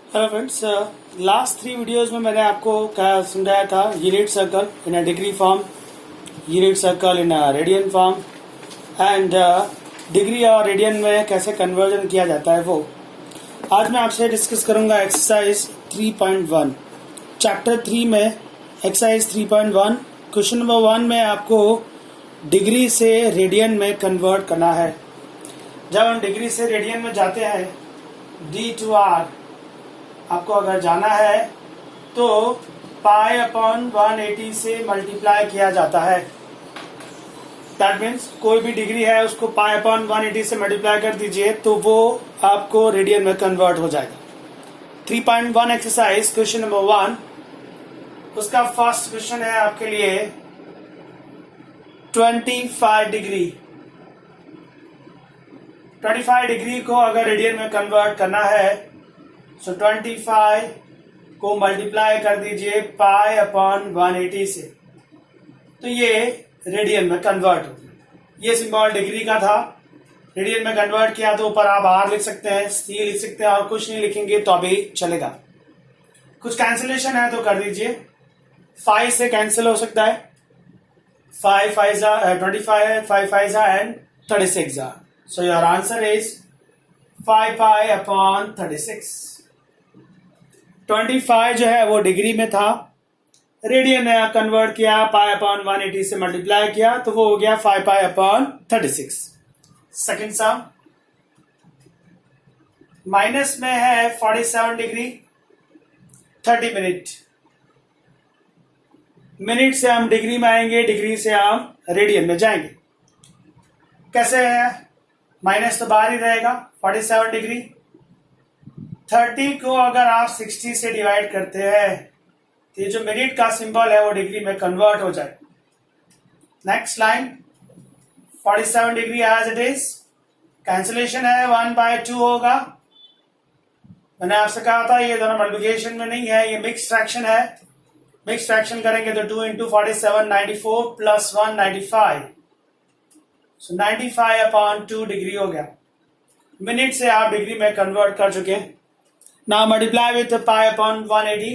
Hello friends, last 3 videos में मैंने आपको क्या समझाया था unit circle in a degree form, unit circle in a radian form and degree और रेडियन में कैसे कन्वर्जन किया जाता है वो आज मैं आपसे डिस्कस करूंगा। एक्सरसाइज 3.1 चैप्टर 3 में एक्सरसाइज 3.1 क्वेश्चन नंबर 1 में आपको डिग्री से रेडियन में कन्वर्ट करना है। जब हम डिग्री से रेडियन में जाते हैं D to R आपको अगर जाना है तो पाई अपॉन 180 से मल्टीप्लाई किया जाता है। दैट मीन्स कोई भी डिग्री है उसको पाई अपॉन 180 से मल्टीप्लाई कर दीजिए तो वो आपको रेडियन में कन्वर्ट हो जाएगा। 3.1 एक्सरसाइज क्वेश्चन नंबर 1 उसका फर्स्ट क्वेश्चन है आपके लिए 25 डिग्री। 25 डिग्री को अगर रेडियन में कन्वर्ट करना है सो 25 को मल्टीप्लाई कर दीजिए पाई अपॉन 180 से तो ये रेडियन में कन्वर्ट हो गया। ये सिंबल डिग्री का था, रेडियन में कन्वर्ट किया तो ऊपर आप आर लिख सकते हैं, सी लिख सकते हैं और कुछ नहीं लिखेंगे तो अभी चलेगा। कुछ कैंसिलेशन है तो कर दीजिए। 5 से कैंसिल हो सकता है, 5 5 25 5 5 and 36 so your answer is 5 pi upon 36। 25 जो है वो डिग्री में था, रेडियन में कन्वर्ट किया, पाई अपॉन 180 से मल्टीप्लाई किया तो वो हो गया 5 pi upon 36। Second sum minus में है 47 डिग्री 30 मिनट। मिनट से हम डिग्री में आएंगे, डिग्री से हम रेडियन में जाएंगे। कैसे है? माइनस तो बाहर ही रहेगा। 47 डिग्री 30 को अगर आप 60 से डिवाइड करते हैं तो ये जो मिनट का सिंबल है वो डिग्री में कन्वर्ट हो जाए। Next line 47 degree as it is, cancellation है 1/2 होगा। मैंने आपसे कहा था ये दोनों मल्टीप्लिकेशन में नहीं है, ये मिक्स फ्रैक्शन है। मिक्स फ्रैक्शन करेंगे तो 2 इंटू 47 94 प्लस 1 95 सो 95 अपॉन 2 डिग्री हो गया। मिनट से आप डिग्री में कन्वर्ट कर चुके हैं। Now multiply with pi upon 180.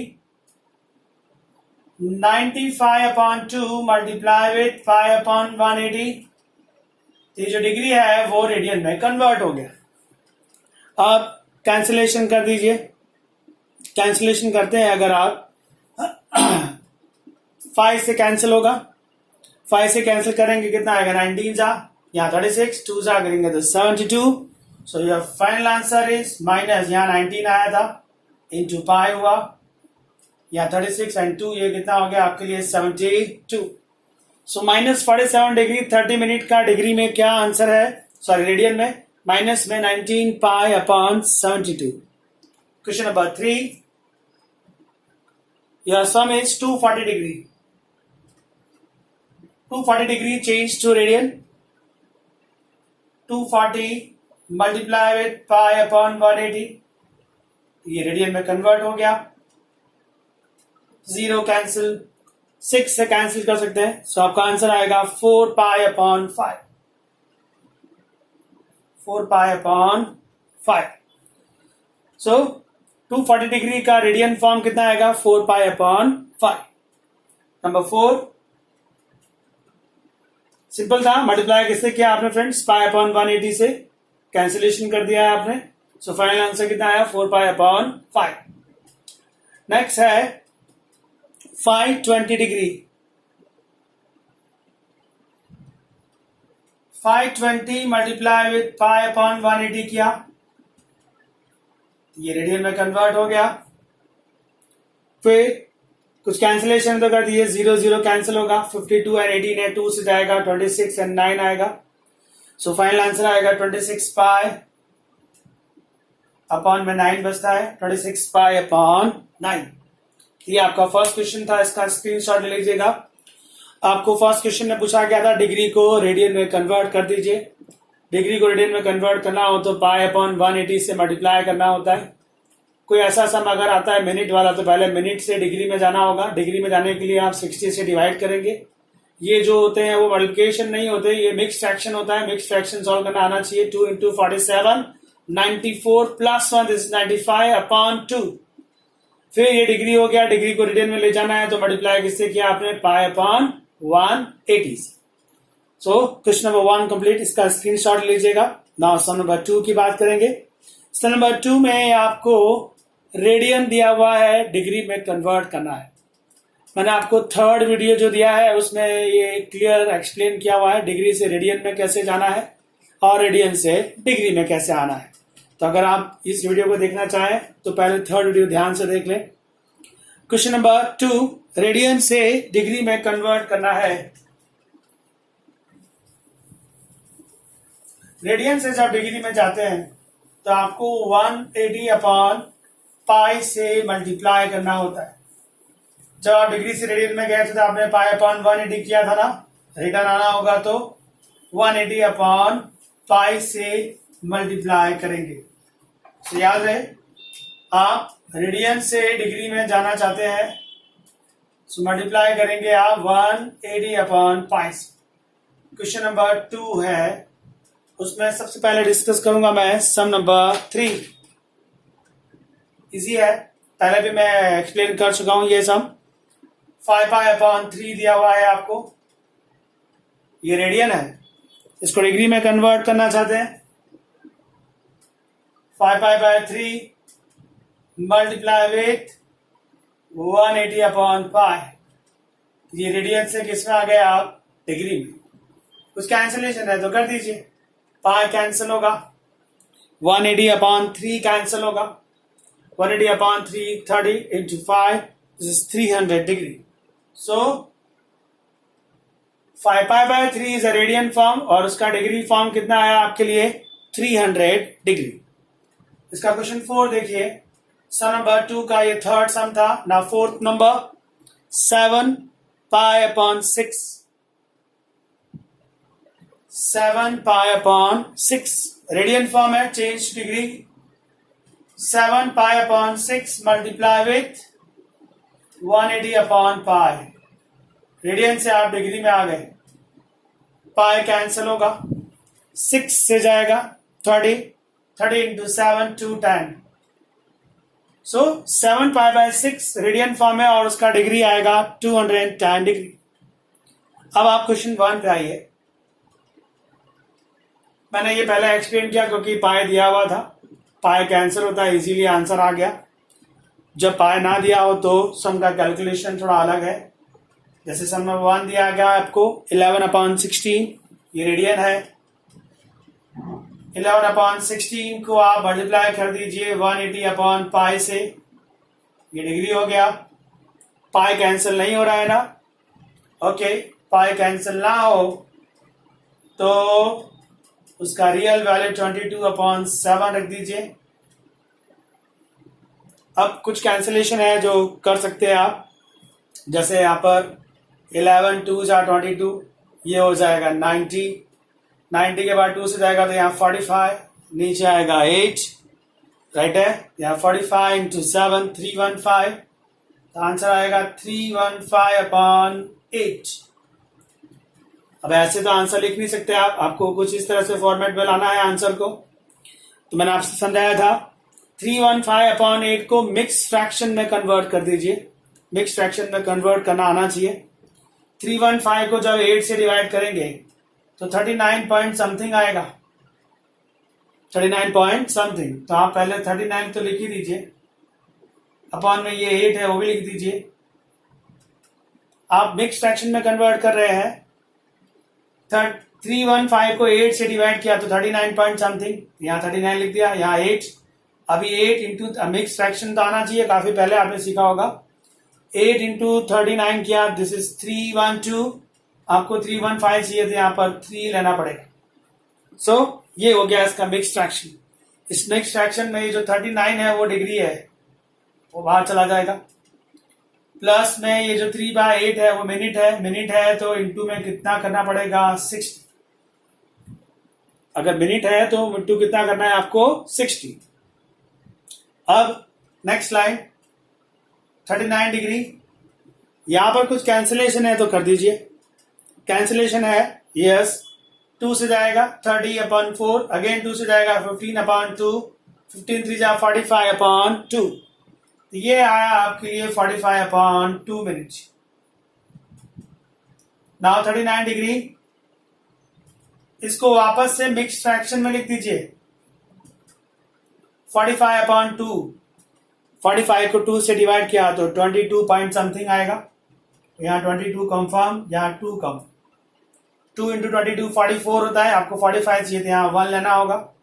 95 upon 2 multiply with pi upon 180. ये जो डिग्री है वो रेडियन में कन्वर्ट हो गया। अब कैंसिलेशन कर दीजिए। कैंसिलेशन करते हैं अगर आप 5 से कैंसिल होगा, 5 से कैंसिल करेंगे कितना आएगा 19 जा, यहाँ 36, 2 जा करेंगे तो 72। So your final answer is minus, यहाँ 19 आया था इंटू पाई हुआ, यहाँ 36 एंड 2 ये कितना हो गया आपके लिए 72। सो माइनस 47 डिग्री 30 मिनट का डिग्री में क्या आंसर है, सॉरी रेडियन में, माइनस में 19 pi upon 72। Question number 3 your sum is 240 degree. 240 degree change to radian. 240 multiply with pi upon 180 ये रेडियन में कन्वर्ट हो गया। 0 कैंसिल, 6 से कैंसिल कर सकते हैं सो आपका आंसर आएगा 4 पाई अपॉन 5। 4 pi upon 5। सो 240 डिग्री का रेडियन फॉर्म कितना आएगा 4 पाई अपॉन 5। नंबर 4 सिंपल था, मल्टीप्लाई किससे किया आपने फ्रेंड्स, पाई अपॉन 180 से, कैंसिलेशन कर दिया है आपने। सो फाइनल आंसर कितना आया 4 पाई अपॉन 5। नेक्स्ट है 520 degree. 520 multiply with pi upon 180 किया, ये रेडियन में कन्वर्ट हो गया। फिर कुछ कैंसिलेशन तो कर दिए, 0 0 कैंसिल होगा, 52 एंड 18 है, 2 से जाएगा, 26 एंड 9 आएगा। सो फाइनल आंसर आएगा 26 पाई अपॉन में 9 बचता है, 26 पाई अपॉन 9। ये आपका फर्स्ट क्वेश्चन था, इसका स्क्रीनशॉट ले लीजिएगा। आपको फर्स्ट क्वेश्चन में पूछा गया था डिग्री को रेडियन में कन्वर्ट कर दीजिए। डिग्री को रेडियन में कन्वर्ट करना हो तो पाई अपॉन 180 से मल्टीप्लाई करना होता है। कोई ऐसा सम अगर आता है मिनट वाला तो पहले मिनट से डिग्री में जाना होगा। डिग्री में जाने के लिए आप 60 से डिवाइड करेंगे। ये जो होते हैं वो मल्टीप्लिकेशन नहीं होते, ये मिक्स फ्रैक्शन होता है। मिक्स फ्रैक्शन सॉल्व करना आना चाहिए। 2 into 47 94 plus 1 this is 95 upon 2 फिर ये डिग्री हो गया, डिग्री को रेडियन में ले जाना है तो मल्टीप्लाई किससे किया आपने, पाई अपॉन 180 से। सो क्वेश्चन नंबर 1 कंप्लीट, इसका स्क्रीनशॉट लीजिएगा। नाउ सम नंबर 2 की बात करेंगे। सम नंबर 2 में आपको रेडियन दिया हुआ है, डिग्री में कन्वर्ट करना है। मैंने आपको थर्ड वीडियो जो दिया है उसमें ये क्लियर एक्सप्लेन किया हुआ है डिग्री से रेडियन में कैसे जाना है और रेडियन से डिग्री में कैसे आना है। तो अगर आप इस वीडियो को देखना चाहें तो पहले थर्ड वीडियो ध्यान से देख लें। क्वेश्चन नंबर 2, रेडियन से डिग्री में कन्वर्ट करना है। रेडियन से जब डिग्री में जाते हैं तो आपको 180 अपॉन पाई से मल्टीप्लाई करना होता है। जब आप डिग्री से रेडियन में गए थे तो आपने पाई अपॉन 180 किया था ना, रिटर्न आना होगा तो 180 अपॉन पाई से मल्टीप्लाई करेंगे। तो याद रहे, आप रेडियन से डिग्री में जाना चाहते हैं तो मल्टीप्लाई करेंगे आप 180 अपॉन पाई से। क्वेश्चन नंबर 2 है, उसमें सबसे पहले डिस्कस करूंगा मैं सम नंबर 3। इजी है, पहले भी मैं एक्सप्लेन कर चुका हूं ये सम। 5 पाई अपॉन 3 दिया हुआ है आपको, ये रेडियन है, इसको डिग्री में कन्वर्ट करना चाहते हैं। 5 pi by 3 multiply with 180 upon पाई। ये रेडियन से किस में आ गए आप, डिग्री में। कुछ कैंसिलेशन है तो कर दीजिए, पाई कैंसिल होगा, 180 अपॉन 3 कैंसिल होगा, 180 upon 3 30 into 5 this is 300 degree. So 5 pi by 3 is a radian form और उसका डिग्री फॉर्म कितना आया आपके लिए, 300 डिग्री। इसका क्वेश्चन 4 देखिए, सम नंबर 2 का ये थर्ड सम था ना। Fourth number 7 pi upon 6, 7 pi upon 6 radian form है, change degree. 7 pi upon 6 multiply with 180 upon pi. Radian से आप डिग्री में आ गए, पाई कैंसिल होगा, 6 से जाएगा 30, 30 into 7 210। So 7 pi by 6 radian form है और उसका डिग्री आएगा 210 डिग्री। अब आप क्वेश्चन 1 पे आइए। मैंने ये पहले एक्सप्लेन किया क्योंकि पाई दिया हुआ था, पाई कैंसिल होता है, इजीली आंसर आ गया। जब पाई ना दिया हो तो सम का कैलकुलेशन थोड़ा अलग है। जैसे सम नंबर 1 दिया गया आपको 11 अपॉन 16, ये रेडियन है। 11 अपॉन 16 को आप मल्टीप्लाई कर दीजिए 180 अपॉन पाई से, ये डिग्री हो गया। पाई कैंसिल नहीं हो रहा है ना, ओके। पाई कैंसिल ना हो तो उसका रियल वैल्यू 22 अपॉन 7 रख दीजिए। अब कुछ कैंसिलेशन है जो कर सकते हैं आप, जैसे यहाँ पर 11 2 जा 22, ये हो जाएगा 90, 90 के बाद 2 से जाएगा तो यहाँ 45, नीचे आएगा 8, राइट है। यहाँ 45 इंटू 7 315, तो आंसर आएगा 315 अपॉन 8। अब ऐसे तो आंसर लिख नहीं सकते आप, आपको कुछ इस तरह से फॉर्मेट में लाना है आंसर को। तो मैंने आपसे समझाया था 315 अपॉन 8 को मिक्स फ्रैक्शन में कन्वर्ट कर दीजिए। मिक्स फ्रैक्शन में कन्वर्ट करना आना चाहिए। 315 को जब 8 से डिवाइड करेंगे तो 39 पॉइंट समथिंग आएगा, 39 पॉइंट समथिंग। तो आप पहले 39 तो लिख ही दीजिए, अपॉन में ये 8 है वो भी लिख दीजिए। आप मिक्स फ्रैक्शन में कन्वर्ट कर रहे हैं, 315 को 8 से डिवाइड किया तो 39 पॉइंट समथिंग, यहाँ 39 लिख दिया, यहाँ 8। अभी 8 इंटू मिक्स फ्रैक्शन तो आना चाहिए, काफी पहले आपने सीखा होगा। 8 इंटू 39 किया, दिस इज 312। आपको 315 चाहिए थे, यहाँ पर 3 लेना पड़ेगा। सो ये हो गया इसका मिक्स फ्रैक्शन। इस मिक्स फ्रैक्शन में ये जो 39 है वो डिग्री है, वो बाहर चला जाएगा। प्लस में ये जो 3/8 है वो मिनट है, मिनट है तो इंटू में कितना करना पड़ेगा 60। अगर मिनट है तो इंटू कितना करना है आपको 60। अब नेक्स्ट लाइन 39 डिग्री, यहां पर कुछ कैंसिलेशन है तो कर दीजिए। कैंसिलेशन है, यस। 2 से जाएगा 30 अपॉन 4, अगेन 2 से जाएगा 15 अपॉन 2, 15 3 जा 45 अपॉन 2। तो ये आया आपके लिए 45/2 मिनट। नाउ 39 डिग्री, इसको वापस से मिक्स फ्रैक्शन में लिख दीजिए। 45/2, 45 को 2 से डिवाइड किया तो 22 पॉइंट समथिंग आएगा। यहाँ 22 कंफर्म, यहाँ 2 कम। 2 इंटू 22 44 होता है, आपको 45 चाहिए थे, यहाँ 1 लेना होगा।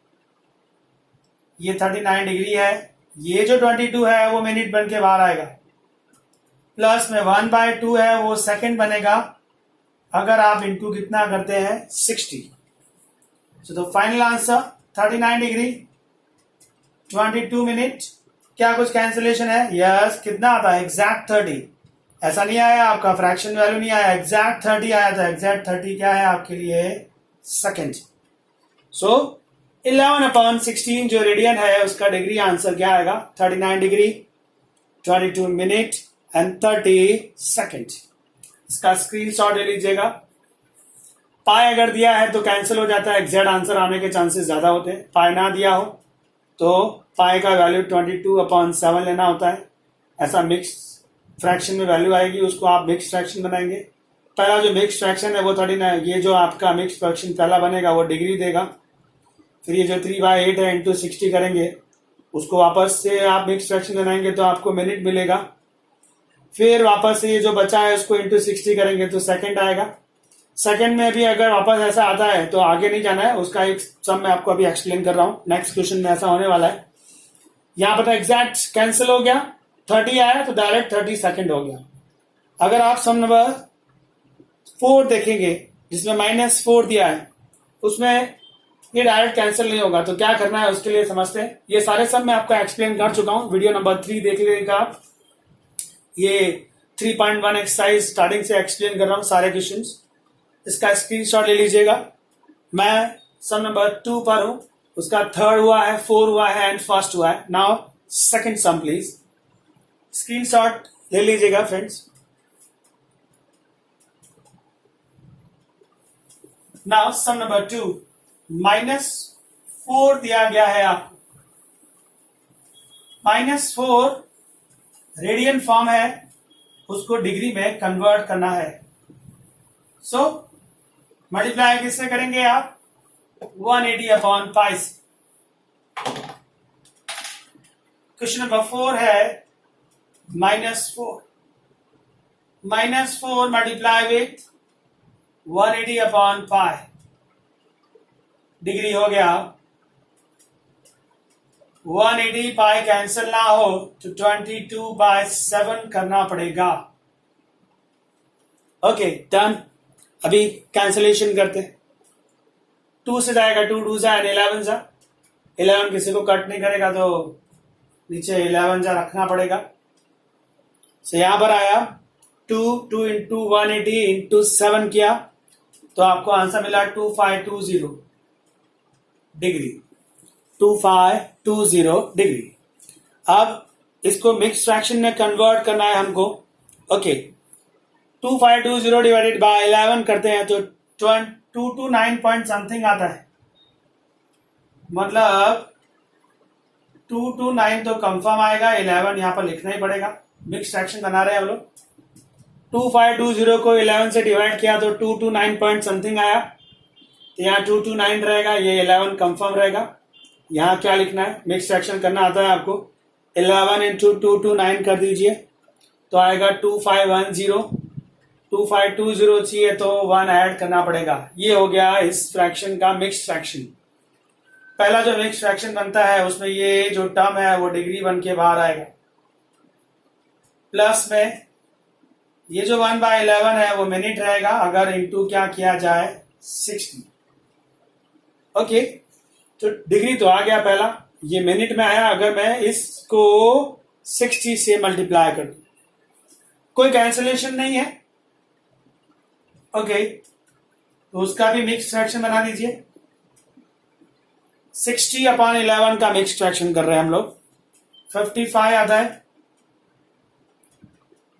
ये 39 डिग्री है। ये जो 22 है वो मिनट बन के बाहर आएगा, प्लस में 1/2 है वो सेकंड बनेगा। अगर आप इंटू कितना करते हैं 60। So the final answer 39 degree 22 minute. क्या कुछ कैंसिलेशन है? यस। कितना आता है? एग्जैक्ट 30। ऐसा नहीं आया आपका, फ्रैक्शन वैल्यू नहीं आया, एग्जैक्ट 30 आया था। एग्जैक्ट 30 क्या है आपके लिए? सेकंड। सो 11/16 जो रेडियन है उसका डिग्री आंसर क्या आएगा? 39 डिग्री 22 मिनट एंड 30 सेकंड। इसका स्क्रीनशॉट ले लीजिएगा। पाई अगर दिया है तो कैंसिल हो जाता है, एग्जैक्ट आंसर आने के चांसेस ज्यादा होते हैं। पाई ना दिया हो तो पाई का वैल्यू 22/7 लेना होता है। ऐसा मिक्स फ्रैक्शन में वैल्यू आएगी, उसको आप मिक्स फ्रैक्शन बनाएंगे। पहला जो मिक्स फ्रैक्शन है वो 39, ये जो आपका मिक्स फ्रैक्शन पहला बनेगा वो डिग्री देगा। फिर ये जो 3/8 है इंटू 60 करेंगे, उसको वापस से आप मिक्स फ्रैक्शन बनाएंगे तो आपको मिनट मिलेगा। फिर वापस से ये जो बचा है उसको इंटू 60 करेंगे तो सेकंड आएगा। सेकंड में भी अगर वापस ऐसा आता है तो आगे नहीं जाना है, उसका एक सम मैं आपको अभी एक्सप्लेन कर रहा हूँ। नेक्स्ट क्वेश्चन में ऐसा होने वाला है। यहाँ पता एग्जैक्ट कैंसिल हो गया, 30 आया तो डायरेक्ट 30 सेकंड हो गया। अगर आप सम नंबर 4 देखेंगे जिसमें -4 दिया है, उसमें ये डायरेक्ट कैंसिल नहीं होगा। तो क्या करना है उसके लिए समझते हैं। ये सारे सब मैं आपको एक्सप्लेन कर चुका हूँ, वीडियो नंबर 3 देख लीजिएगा आप। ये 3.1 एक्सरसाइज स्टार्टिंग से एक्सप्लेन कर रहा हूँ सारे क्वेश्चंस। इसका स्क्रीनशॉट ले लीजिएगा। मैं सम नंबर 2 पर हूं, उसका 3rd हुआ है, 4 हुआ है एंड फर्स्ट हुआ है। Now second some please, screenshot ले लीजिएगा फ्रेंड्स। नाउ सम नंबर 2, -4 दिया गया है आपको। -4 रेडियन फॉर्म है, उसको डिग्री में कन्वर्ट करना है। सो मल्टीप्लाई किससे करेंगे आप? 180/π से। क्वेश्चन नंबर 4 है -4 मल्टीप्लाई विथ 180/π। डिग्री हो गया 180π, कैंसिल ना हो तो 22/7 करना पड़ेगा। Okay done. अभी कैंसिलेशन करते हैं। 2 से जाएगा 2 2 जा 11 जा। 11 किसी को कट नहीं करेगा तो नीचे 11 जा रखना पड़ेगा। से यहां पर आया 2 इंटू 180 इंटू 7 किया तो आपको आंसर मिला 2520 डिग्री। 2520 डिग्री। अब इसको मिक्स फ्रैक्शन में कन्वर्ट करना है हमको। ओके 2520 डिवाइडेड बाय 11 करते हैं तो 229 पॉइंट समथिंग आता है। मतलब 229 तो कंफर्म आएगा, 11 यहां पर लिखना ही पड़ेगा। मिक्स फ्रैक्शन बना रहे हैं हम लोग। 2520 को 11 से डिवाइड किया तो 229 पॉइंट समथिंग आया, तो यहाँ 229 रहेगा, ये 11 कंफर्म रहेगा। यहाँ क्या लिखना है? मिक्स फ्रैक्शन करना आता है आपको। 11 इंटू 229 कर दीजिए तो आएगा 2510। 2520 चाहिए तो 1 ऐड करना पड़ेगा। ये हो गया इस फ्रैक्शन का मिक्स फ्रैक्शन। पहला जो मिक्स फ्रैक्शन बनता है उसमें ये जो टर्म है वो डिग्री बन के बाहर आएगा। प्लस में ये जो 1/11 है वो मिनट रहेगा अगर इंटू क्या किया जाए 60। ओके तो डिग्री तो आ गया पहला, ये मिनट में आया अगर मैं इसको 60 से मल्टीप्लाई कर दूं। कोई कैंसिलेशन नहीं है। ओके तो उसका भी मिक्स फ्रैक्शन बना दीजिए। 60/11 का मिक्स फ्रैक्शन कर रहे हैं हम लोग। 55 आता है।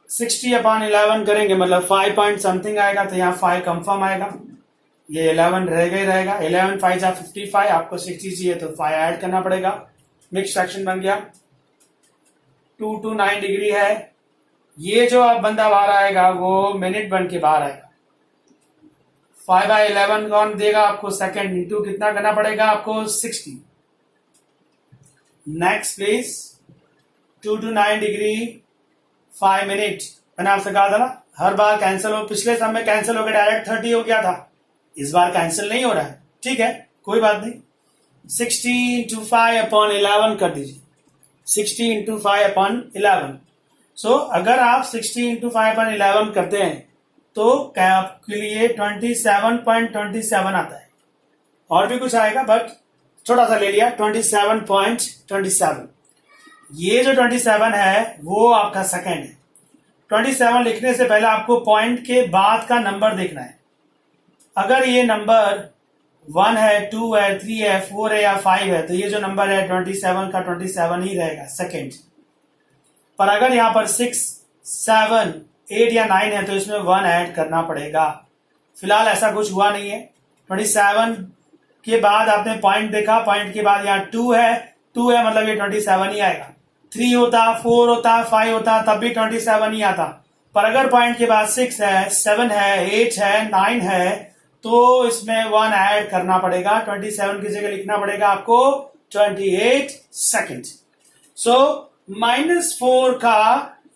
60/11 करेंगे मतलब 5 पॉइंट समथिंग आएगा, तो यहाँ 5 कंफर्म आएगा। ये 11 रहेगा ही रहेगा। 11 5 जा 55, आपको 60 चाहिए तो 5 ऐड करना पड़ेगा। मिक्स फ्रैक्शन बन गया। 229 डिग्री है। ये जो अब बंदा बाहर आएगा वो मिनट बन के बाहर आएगा। 5/11 कौन देगा आपको? सेकेंड। इंटू कितना करना पड़ेगा आपको? 60। Next please. 229 degree 5 minute. मैंने आपसे कहा था ना हर बार कैंसिल हो, पिछले सब में कैंसिल हो गया, डायरेक्ट 30 हो गया था, इस बार कैंसिल नहीं हो रहा है। ठीक है, कोई बात नहीं। 60 इंटू 5/11 कर दीजिए। 60 इंटू 5/11। सो अगर आप 60 इंटू 5/11 करते हैं तो आपके लिए 27.27 आता है। और भी कुछ आएगा बट छोटा सा ले लिया, 27.27। ये जो 27 है वो आपका सेकेंड है। 27 लिखने से पहले आपको पॉइंट के बाद का नंबर देखना है। अगर ये नंबर 1 है, 2 है, 3 है, 4 है या 5 है तो ये जो नंबर है 27 का 27 ही रहेगा सेकेंड। पर अगर यहाँ पर 6, 7, 8 या 9 है तो इसमें 1 ऐड करना पड़ेगा। फिलहाल ऐसा कुछ हुआ नहीं है। 27 के बाद आपने पॉइंट देखा, पॉइंट के बाद यहाँ 2 है मतलब ये 27 ही आएगा। 3 होता, 4 होता, 5 होता तब भी 27 ही आता। पर अगर पॉइंट के बाद 6 है, 7 है, 8 है, 9 है तो इसमें 1 ऐड करना पड़ेगा। 27 की जगह लिखना पड़ेगा आपको 28 सेकेंड। सो -4 का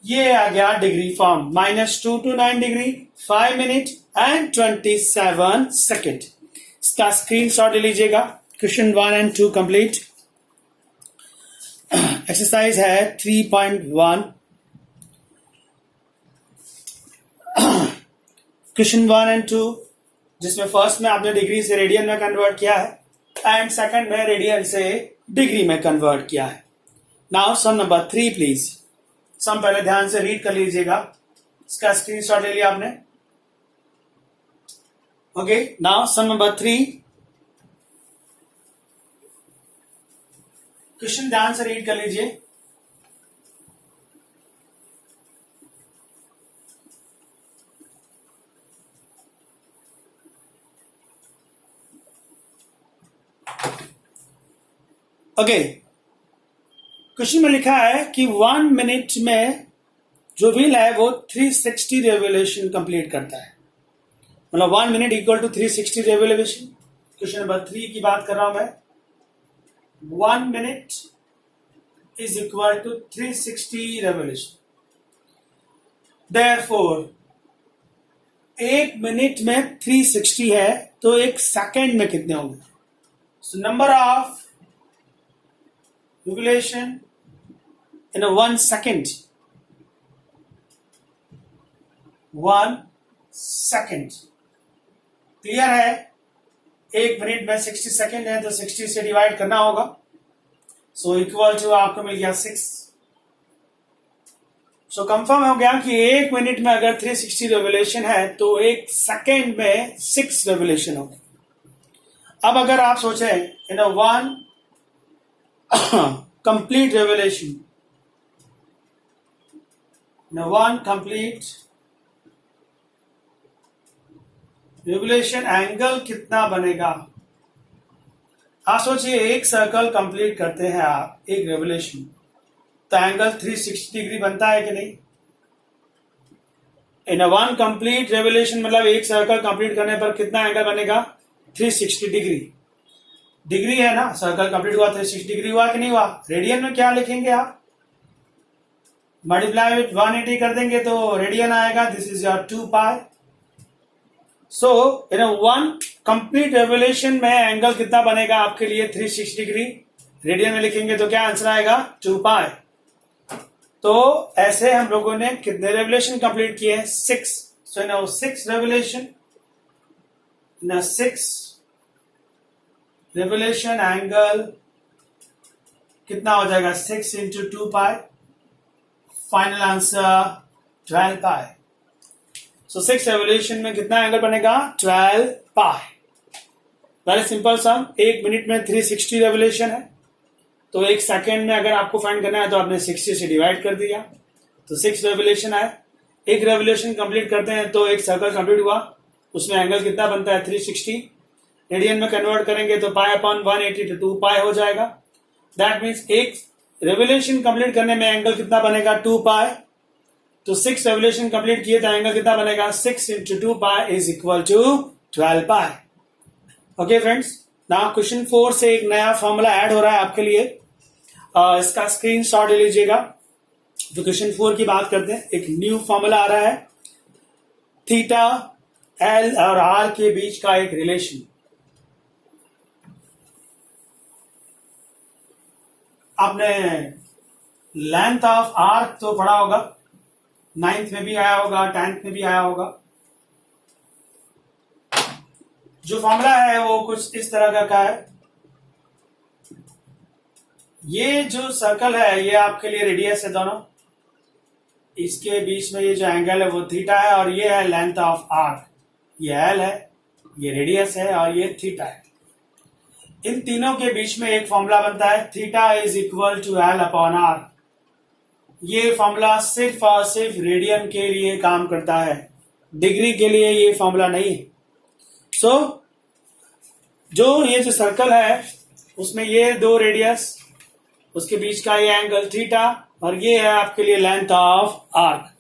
ये आ गया degree form. -229 degree, 5 minute and 27 second. इसका स्क्रीनशॉट ले लीजिएगा। Question 1 and 2 complete. एक्सरसाइज है 3.1। क्वेश्चन 1 एंड 2 जिसमें फर्स्ट में आपने डिग्री से रेडियन में कन्वर्ट किया है एंड सेकंड में रेडियन से डिग्री में कन्वर्ट किया है। Now sum number 3 please. Sum पहले ध्यान से रीड कर लीजिएगा। इसका स्क्रीनशॉट ले लिया आपने। Okay, now sum number 3। Question ध्यान से रीड कर लीजिए। ओके, क्वेश्चन में लिखा है कि 1 मिनट में जो व्हील है वो 360 रेवोल्यूशन कंप्लीट करता है। मतलब 1 minute equal to 360 revolution. Question number 3 की बात कर रहा हूं मैं। 1 minute is equal to 360 revolution. Therefore 1 minute में 360 है तो 1 सेकेंड में कितने होंगे? So number of revolution in a 1 second. 1 second. Clear है? 1 मिनट में 60 सेकेंड है तो 60 से डिवाइड करना होगा। सो इक्वल टू आपको मिल गया 6। सो कंफर्म हो गया कि 1 मिनट में अगर 360 रेवोल्यूशन है तो 1 सेकेंड में 6 रेवोल्यूशन होगी। अब अगर आप सोचें इन अ 1 complete revolution, now 1 complete revolution angle कितना बनेगा? आप सोचिए एक सर्कल कंप्लीट करते हैं आप, एक रेवोल्यूशन, तो एंगल 360 डिग्री बनता है कि नहीं? इन अ 1 कंप्लीट रेवोल्यूशन मतलब एक सर्कल कंप्लीट करने पर कितना एंगल बनेगा? 360 डिग्री। डिग्री है ना, सर्कल कंप्लीट हुआ 360 डिग्री हुआ कि नहीं हुआ? रेडियन में क्या लिखेंगे आप? मल्टीप्लाई विथ 180 कर देंगे तो रेडियन आएगा। This is your 2 pi. So in 1 complete revolution में एंगल कितना बनेगा आपके लिए? 360 डिग्री। रेडियन में लिखेंगे तो क्या आंसर आएगा? 2 पाई। तो ऐसे हम लोगों ने कितने रेवोल्यूशन कंप्लीट किए? 6। So in 6 revolution, in 6 revolution angle कितना हो जाएगा? 6 into 2 pi. Final answer 12 pi. So 6 revolution में कितना एंगल बनेगा? 12 pi. Very simple sum. 1 minute में 360 रेवोल्यूशन है तो 1 सेकेंड में अगर आपको फाइंड करना है तो आपने 60 से डिवाइड कर दिया तो 6 रेवोल्यूशन आए। एक रेवोल्यूशन कंप्लीट करते हैं तो एक सर्कल कंप्लीट हुआ, उसमें एंगल कितना बनता है? 360। रेडियन में कन्वर्ट करेंगे तो पाई अपॉन 180 तो 2 पाई हो जाएगा। दैट मीन्स एक रेवोल्यूशन कंप्लीट करने में एंगल कितना बनेगा 2 पाई, तो 6 रेवोल्यूशन कंप्लीट किए तो एंगल कितना बनेगा 6 into 2 pi is equal to 12 pi. Okay friends, now question 4 से एक नया फॉर्मूला ऐड हो रहा है आपके लिए, इसका स्क्रीनशॉट ले लीजिएगा। तो क्वेश्चन 4 की बात करते हैं। एक न्यू फॉर्मूला आ रहा है, थीटा एल और आर के बीच का एक रिलेशन। आपने लेंथ ऑफ आर्क तो पढ़ा होगा, 9th में भी आया होगा, 10th में भी आया होगा। जो फॉर्मूला है वो कुछ इस तरह का है। ये जो सर्कल है ये आपके लिए रेडियस है दोनों, इसके बीच में ये जो एंगल है वो थीटा है, और ये है लेंथ ऑफ आर्क, ये एल है, ये रेडियस है और ये थीटा है। इन तीनों के बीच में एक फॉर्मूला बनता है, theta is equal to L upon R. ये फॉर्मूला सिर्फ और सिर्फ रेडियन के लिए काम करता है, डिग्री के लिए ये फॉर्मूला नहीं है। सो ये जो सर्कल है उसमें ये दो रेडियस, उसके बीच का ये एंगल थीटा, और ये है आपके लिए लेंथ ऑफ आर्क।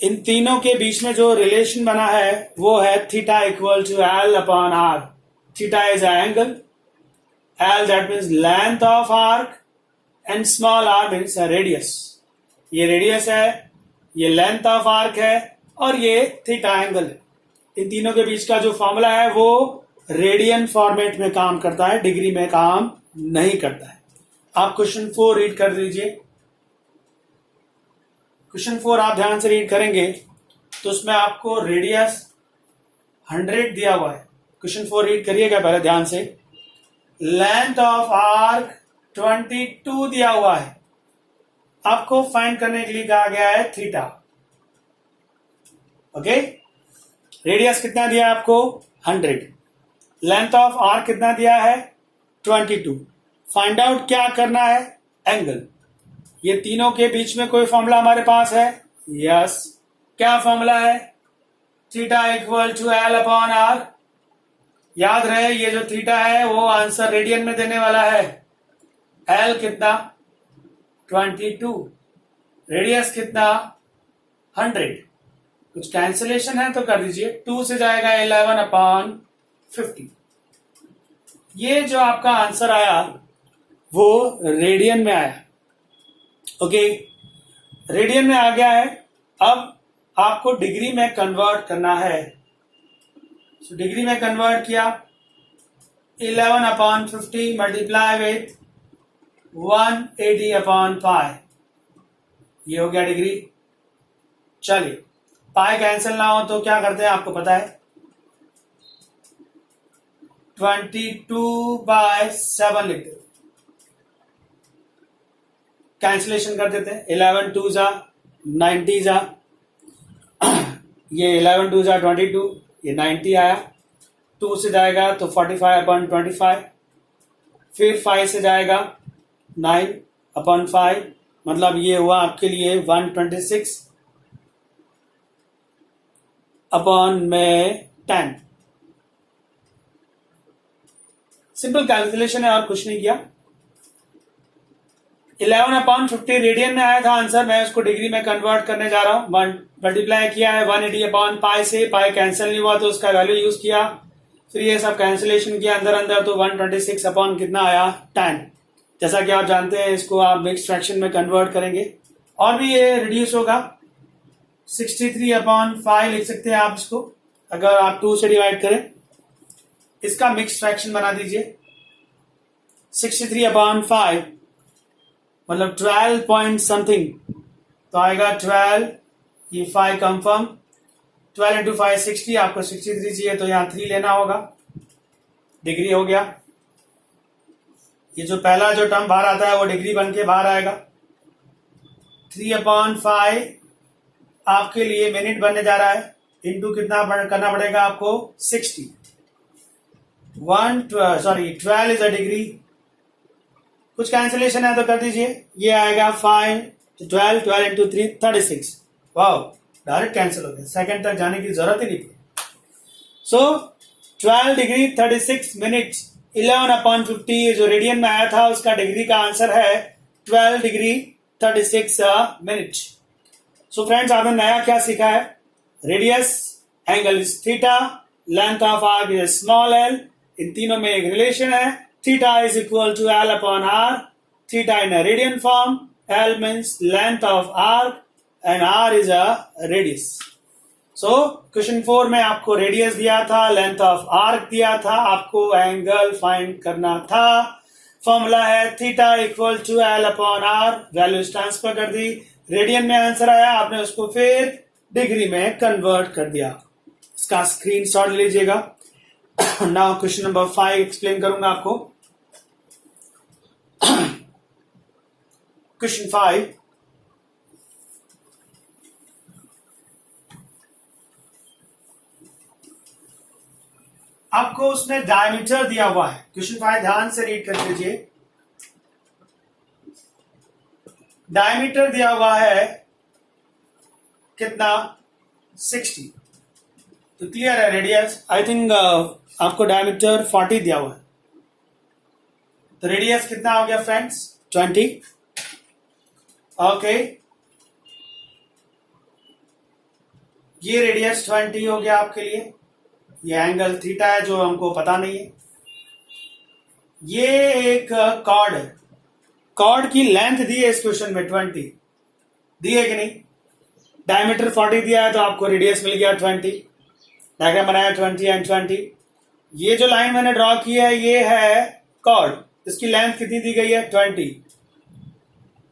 इन तीनों के बीच में जो रिलेशन बना है वो है theta equal to L upon R. Theta is angle, L that means length of arc, and small R means radius. ये रेडियस है, ये लेंथ ऑफ आर्क है, और ये थीटा एंगल है। इन तीनों के बीच का जो फॉर्मूला है वो रेडियन फॉर्मेट में काम करता है, डिग्री में काम नहीं करता है। आप क्वेश्चन 4 रीड कर लीजिए। क्वेश्चन 4 आप ध्यान से रीड करेंगे तो उसमें आपको रेडियस 100 दिया हुआ है। क्वेश्चन 4 रीड करिएगा पहले ध्यान से। लेंथ ऑफ आर्क 22 दिया हुआ है, आपको फाइंड करने के लिए कहा गया है थीटा। ओके, रेडियस कितना दिया है आपको 100, लेंथ ऑफ आर्क कितना दिया है 22। फाइंड आउट क्या करना है, एंगल। ये तीनों के बीच में कोई फॉर्मूला हमारे पास है, यस। क्या फॉर्मूला है, theta equal to L upon R. याद रहे ये जो थीटा है वो आंसर रेडियन में देने वाला है। एल कितना 22, रेडियस कितना 100। कुछ कैंसिलेशन है तो कर दीजिए, 2 से जाएगा 11 अपॉन 50। ये जो आपका आंसर आया वो रेडियन में आया। ओके, रेडियन में आ गया है। अब आपको डिग्री में कन्वर्ट करना है। So, डिग्री में कन्वर्ट किया, 11 अपॉन 50 मल्टीप्लाई विथ 180 अपॉन पाई, ये हो गया डिग्री। चलिए, पाई कैंसिल ना हो तो क्या करते हैं आपको पता है, 22/7 लिखते हैं, कैंसिलेशन कर देते हैं। 11 2 जा 90 जा, ये 11 2 जा 22, ये 90 आया। 2 से जाएगा तो 45 अपॉन 25, फिर 5 से जाएगा 9 अपॉन 5, मतलब ये हुआ आपके लिए 126 अपॉन में 10। सिंपल कैलकुलेशन है और कुछ नहीं किया। 11 अपॉन 50 रेडियन में आया था आंसर, मैं उसको डिग्री में कन्वर्ट करने जा रहा हूं। मल्टीप्लाई किया है 180 अपॉन पाई से, पाई कैंसिल नहीं हुआ तो उसका वैल्यू यूज किया, फिर ये सब कैंसिलेशन किया अंदर अंदर, तो 126 अपॉन कितना आया 10। जैसा कि आप जानते हैं इसको आप मिक्स फ्रैक्शन में कन्वर्ट करेंगे और भी ये रिड्यूस होगा। 63 अपॉन 5 लिख सकते हैं आप इसको, अगर आप 2 से डिवाइड करें। इसका मिक्स फ्रैक्शन बना दीजिए, 63 अपॉन 5 मतलब 12 पॉइंट समथिंग, तो आएगा 12, ये 5 कंफर्म, 12 इंटू 5 60, आपको 63 चाहिए तो यहाँ 3 लेना होगा, डिग्री हो गया। ये जो पहला जो टर्म बाहर आता है वो डिग्री बन के बाहर आएगा। 3 अपॉन 5 आपके लिए मिनट बनने जा रहा है, इंटू कितना करना पड़ेगा आपको 60, 12 इज अ डिग्री। कुछ कैंसिलेशन है तो कर दीजिए, ये आएगा 5 तो 12 इंटू 3 36। वाओ, डायरेक्ट कैंसिल हो गया, सेकंड तक जाने की जरूरत ही नहीं पड़ी। सो 12 डिग्री 36 मिनट्स, 11 अपॉन 50 जो रेडियन में आया था उसका डिग्री का आंसर है 12 डिग्री 36 मिनट। सो फ्रेंड्स, आपने नया क्या सीखा है? Radius, angle is theta, length of arc is small L. इन तीनों में एक रिलेशन है, theta is equal to L upon R. Theta in a radian form, L means length of arc and R is a radius. So question 4 में आपको radius दिया था, length of arc दिया था, आपको एंगल फाइंड करना था। फॉर्मूला है theta equal to L upon R, values transfer कर दी, रेडियन में आंसर आया, आपने उसको फिर डिग्री में कन्वर्ट कर दिया। इसका स्क्रीनशॉट लीजिएगा। नाउ क्वेश्चन नंबर 5 एक्सप्लेन करूंगा आपको। क्वेश्चन 5, आपको उसमें डायमीटर दिया हुआ है। क्वेश्चन 5 ध्यान से रीड कर लीजिए। डायमीटर दिया हुआ है कितना? 60। तो क्लियर है रेडियस। आई थिंक आपको डायमीटर 40 दिया हुआ है, तो रेडियस कितना हो गया फ्रेंड्स? 20। ओके, ये रेडियस 20 हो गया आपके लिए। ये एंगल थीटा है जो हमको पता नहीं है। ये एक कॉर्ड है, कॉर्ड की लेंथ दी है इस क्वेश्चन में 20 दी है कि नहीं? डायमीटर 40 दिया है तो आपको रेडियस मिल गया 20। डायग्राम बनाया 20 एंड 20। ये जो लाइन मैंने ड्रॉ की है ये है कॉर्ड, इसकी लेंथ कितनी दी गई है? 20।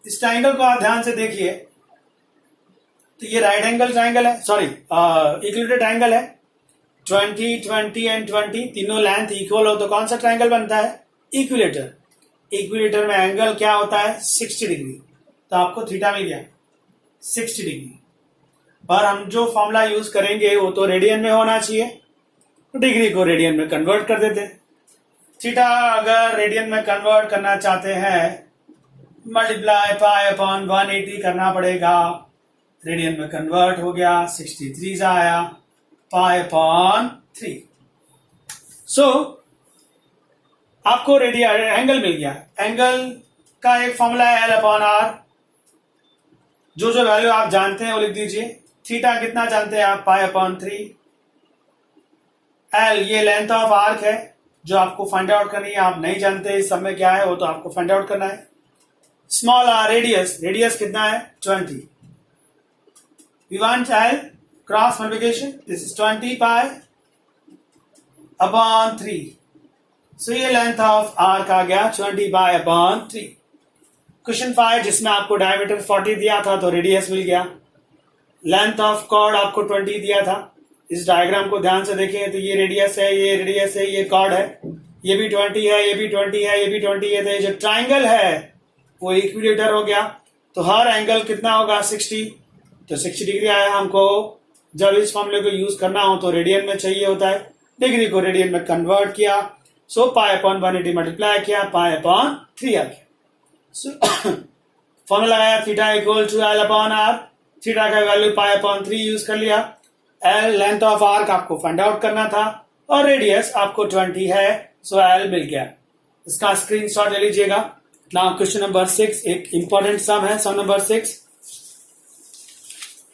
इस ट्राइंगल को आप ध्यान से देखिए, तो ये राइट एंगल ट्राइंगल है, सॉरी इक्विलेटरल ट्राइंगल है। 20, 20 एंड 20 तीनों लेंथ इक्वल हो तो कौन सा ट्राइंगल बनता है? इक्विलेटर। इक्विलेटर में एंगल क्या होता है? 60 डिग्री। तो आपको थीटा मिल गया 60 डिग्री। और हम जो फॉर्मूला यूज करेंगे वो तो रेडियन में होना चाहिए, तो डिग्री को रेडियन में कन्वर्ट कर देते। थीटा अगर रेडियन में कन्वर्ट करना चाहते हैं, मल्टीप्लाई पाई अपॉन 180 करना पड़ेगा। रेडियन में कन्वर्ट हो गया, 63 से आया, पाई अपॉन 3। सो आपको एंगल मिल गया। एंगल का एक फॉर्मूला है एल अपॉन आर। जो जो वैल्यू आप जानते हैं वो लिख दीजिए। थीटा कितना जानते हैं आप? पाई अपॉन 3। एल ये लेंथ ऑफ आर्क है जो आपको फाइंड आउट करनी है, आप नहीं जानते इस समय क्या है वो तो आपको फाइंड आउट करना है। स्मॉल आर रेडियस, रेडियस कितना है? 20। We want L cross multiplication, this is 20 pi upon 3। So ये लेंथ ऑफ आर्क आ गया 20 पाई अपॉन 3। क्वेश्चन 5 जिसमें आपको डायमीटर 40 दिया था तो रेडियस मिल गया। लेंथ ऑफ कॉर्ड आपको 20 दिया था। इस डायग्राम को ध्यान से देखें तो ये रेडियस है, ये रेडियस है, ये कॉर्ड है, ये भी 20 है, ये भी 20 है, ये भी 20 है। तो ये जो ट्राइंगल है वो इक्विलेटर हो गया। तो हर एंगल कितना होगा? 60। तो 60 डिग्री आया हमको। जब इस फॉर्मूले को यूज करना हो तो रेडियन में चाहिए होता है, डिग्री को रेडियन में कन्वर्ट किया। सो पाई अपॉन 180 मल्टीप्लाई किया, पाई अपॉन 3 आ गया। फॉर्मूला आया theta equal to L upon R. Theta का वैल्यू पाई अपॉन 3 यूज कर लिया। एल लेंथ ऑफ आर्क आपको फाइंड आउट करना था और रेडियस आपको 20 है, सो एल मिल गया। इसका स्क्रीनशॉट ले लीजिएगा। नाउ क्वेश्चन नंबर 6 एक इंपॉर्टेंट सम है, सम नंबर 6।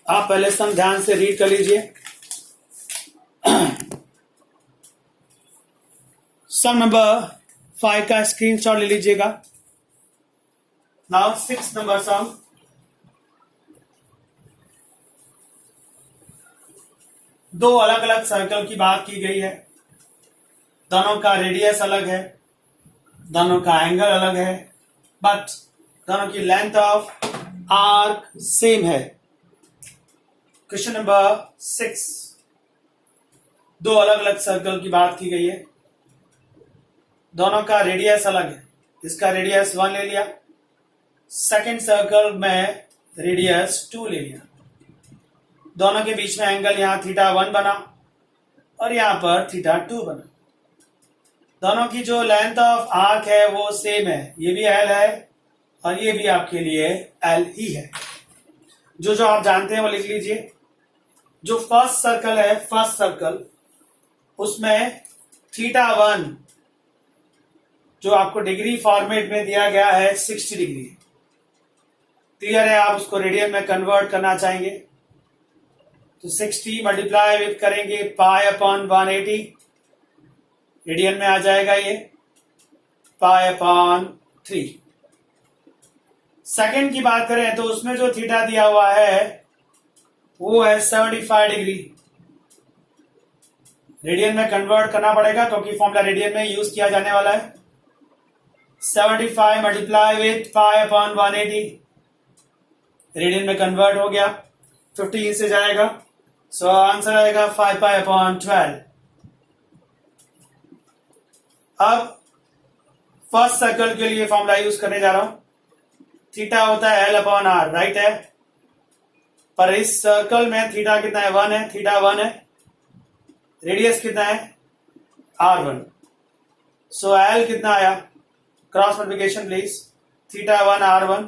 आप पहले सम ध्यान से रीड कर लीजिए। सम नंबर 5 का स्क्रीनशॉट ले लीजिएगा। नाउ 6 नंबर सम। दो अलग अलग सर्कल की बात की गई है, दोनों का रेडियस अलग है, दोनों का एंगल अलग है, बट दोनों की लेंथ ऑफ आर्क सेम है। क्वेश्चन नंबर 6, दो अलग अलग सर्कल की बात की गई है, दोनों का रेडियस अलग है। इसका रेडियस 1 ले लिया, सेकेंड सर्कल में रेडियस 2 ले लिया। दोनों के बीच में एंगल यहां थीटा 1 बना और यहां पर थीटा 2 बना। दोनों की जो लेंथ ऑफ आर्क है वो सेम है, ये भी एल है और ये भी आपके लिए एल ही है। जो जो आप जानते हैं वो लिख लीजिए। जो फर्स्ट सर्कल है, फर्स्ट सर्कल, उसमें थीटा 1 जो आपको डिग्री फॉर्मेट में दिया गया है 60 डिग्री, क्लियर है? आप उसको रेडियन में कन्वर्ट करना चाहेंगे तो 60 मल्टीप्लाई विथ करेंगे पाई अपॉन 180, रेडियन में आ जाएगा ये पाई अपॉन 3। सेकंड की बात करें तो उसमें जो थीटा दिया हुआ है वो है 75 डिग्री। रेडियन में कन्वर्ट करना पड़ेगा क्योंकि फॉर्मूला रेडियन में यूज किया जाने वाला है। 75 multiply with pi upon 180, radian में कन्वर्ट हो गया, 15 से जाएगा, सो आंसर आएगा 5 पाई अपॉन 12। अब फर्स्ट सर्कल के लिए फॉर्मूला यूज करने जा रहा हूं। थीटा होता है एल अपॉन आर, राइट है? पर इस सर्कल में थीटा कितना है? 1 है, थीटा 1 है। रेडियस कितना है? R1। सो एल कितना आया? Cross multiplication please, theta 1 R1।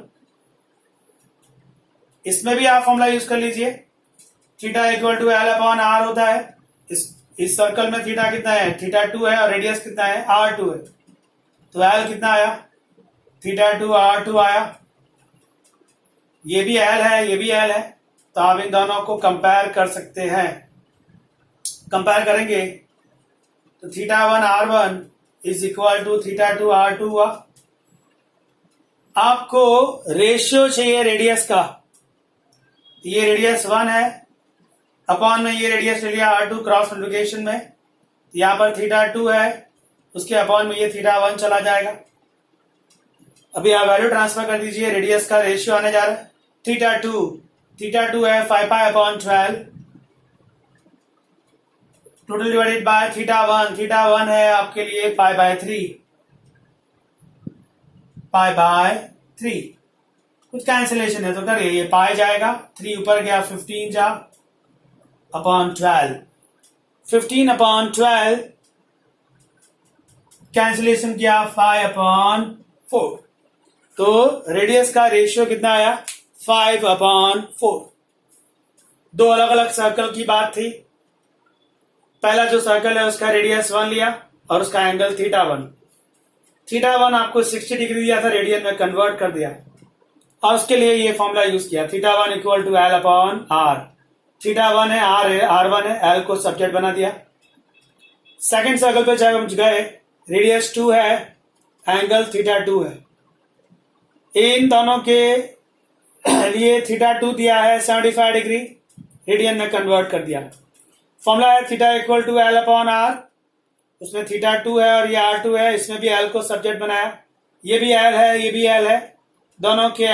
इसमें भी आप फॉर्मूला यूज कर लीजिए, theta equal to L upon R होता है। इस सर्कल में थीटा कितना है? थीटा 2 है और रेडियस कितना है? R2 है। तो एल कितना आया? थीटा 2 R2 आया। ये भी एल है, ये भी एल है, तो आप इन दोनों को कंपेयर कर सकते हैं। कंपेयर करेंगे तो theta 1 R1 is equal to theta 2 R2 हुआ। आपको रेशियो चाहिए रेडियस का, ये रेडियस 1 है, अपॉन में ये रेडियस ले लिया R2 क्रॉस मल्टीप्लिकेशन में, यहां पर थीटा 2 है, उसके अपॉन में ये थीटा 1 चला जाएगा। अभी आप वैल्यू ट्रांसफर कर दीजिए, रेडियस का रेशियो आने जा रहा है थीटा 2 है 5 pi upon 12 total divided by theta 1 है आपके लिए पाई बाय 3। कुछ कैंसिलेशन है तो करिए, ये पाई जाएगा, 3 ऊपर गया, 15 जा अपॉन 12, 15 अपॉन 12 कैंसिलेशन किया 5 अपॉन 4। तो रेडियस का रेशियो कितना आया? 5 अपॉन 4। दो अलग अलग सर्कल की बात थी। पहला जो सर्कल है उसका रेडियस 1 लिया और उसका एंगल थीटा 1। थीटा 1 आपको 60 डिग्री दिया था, रेडियन में कन्वर्ट कर दिया और उसके लिए ये फॉर्मूला यूज किया, theta 1 equal to L upon R. Theta 1 है, आर है, R1 है, एल को सब्जेक्ट बना दिया। सेकंड सर्कल पे जब हम गए, रेडियस 2 है, एंगल थीटा 2 है। इन दोनों के लिए थीटा 2 दिया है 75 डिग्री, रेडियन में कन्वर्ट कर दिया। फॉर्मूला है theta equal to L upon R, उसमें थीटा 2 है और ये R2 है, इसमें भी एल को सब्जेक्ट बनाया, ये भी एल है, ये भी एल है, दोनों के एल